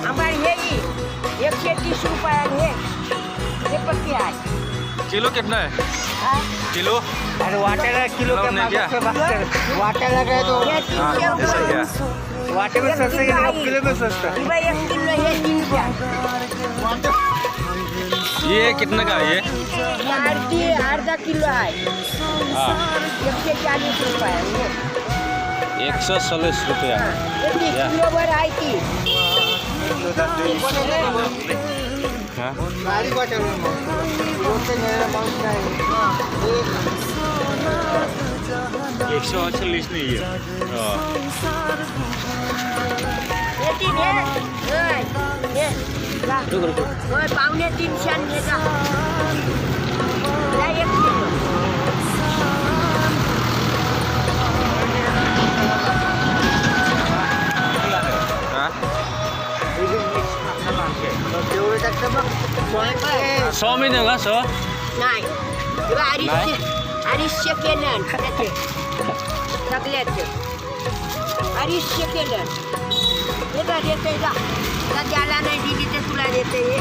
हमारे ये 130 रुपये है ये पक्की है। किलो कितना है किलो? अरे वाटर किलो के नहीं क्या? वाटर लगा तो ये 300 ऐसा रुपये। क्या? वाटर में सस्ता है किलो में सस्ता ये भाई 1 किलो है 3 रुपया। ये कितना का है ये? आधा किलो है हाँ 140 रुपये है। 140 रुपया। ये किलो भर आई थी। हाँ गाड़ी वाटर में रोड पे मेरा माउंट है 140 नहीं है। हाँ ये 3 है ये ला रुको रुको। ओए पावने 300 देगा ला 1 किलो। हाँ तेवढे टाकतं बघ 100 में देगा 100? नाही किंवा 250 केलं त्याचे सगळ्याचे 250 केलं हे का देते का ज्याला नाही दिली ते तुला देते हे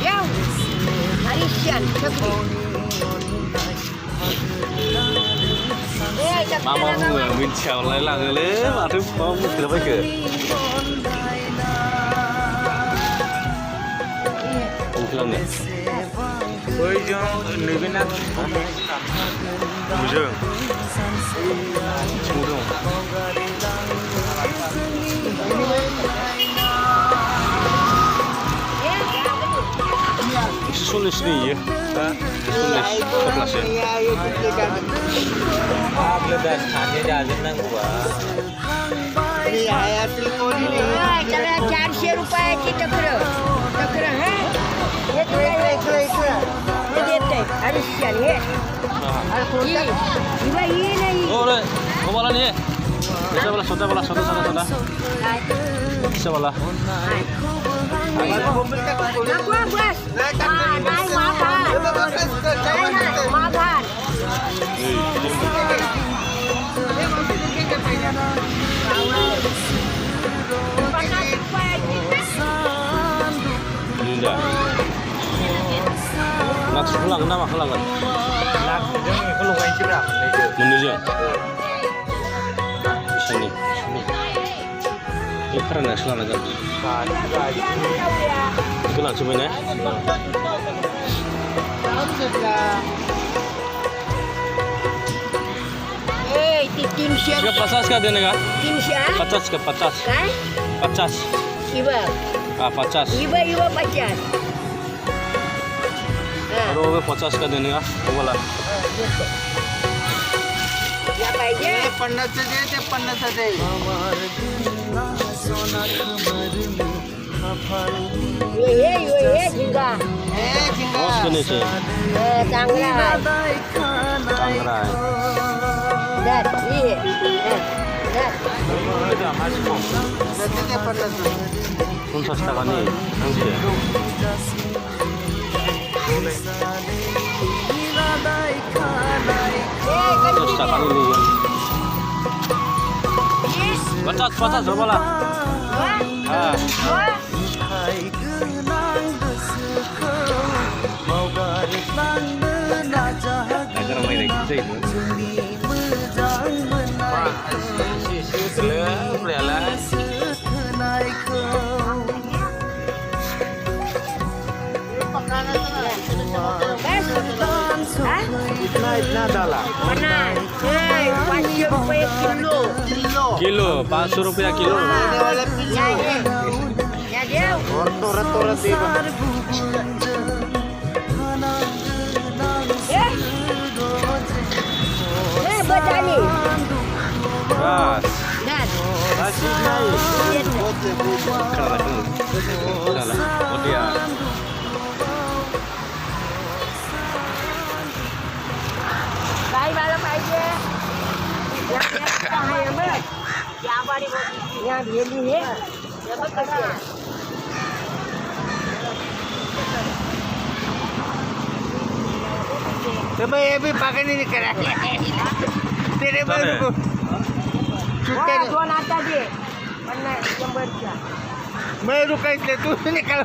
येऊ 250 सगळी मामा बुङो मिथियावलाय लाङोलै माथो माबा मिथिलाबायखो बुंलांनो बैजों नैबे बुजों बुदों 140 nih ya. 140 kelasnya. आपलं बॅस खाण्याचे अजून नाही उभा त्याला 400 रुपयाची टकर है हे तुला हे देते 250 हे ही बाई ही नाही Oh, boleh. Mau bola nih. Bisa bola, soda bola, soda. Bisa bola. नको बस नाही माघार Linda. Nak pulang nama kelangan. जों बेखौ लगायनोसैब्रा Menuju. Sini. Ini karena selangkan. Itu langsung main ya. ती 300 Ska 50 ka देने का? 300 50 ka 50. काय 50. इवा Ah 50. इवा 50 Aduh, 50 का देने का? बोला. या पाहिजे 50 दे ते 50 दे हे झिंगा हे झिंगा Bos ke nih sih. चांगला आहे Tangerang. दर ये दर देते ते 50 Pun 100 taka nih. Nanti. 100 taka nih. 50 coba lah. Agar main lagi itu. इतना डाला 500 रुपये किलो Kilo, 500 rupiah kilo. या देव तोरत दे बटाली Ras. दर Kalah. Oh dia. काय मला पाहिजे या भेली हे तो भाई ये भी पकड़ नहीं करा तेरे रे चालेल. नको सुट्ट्या दोन आता दे 50 100च्या मैं रुकायचं तू निकाल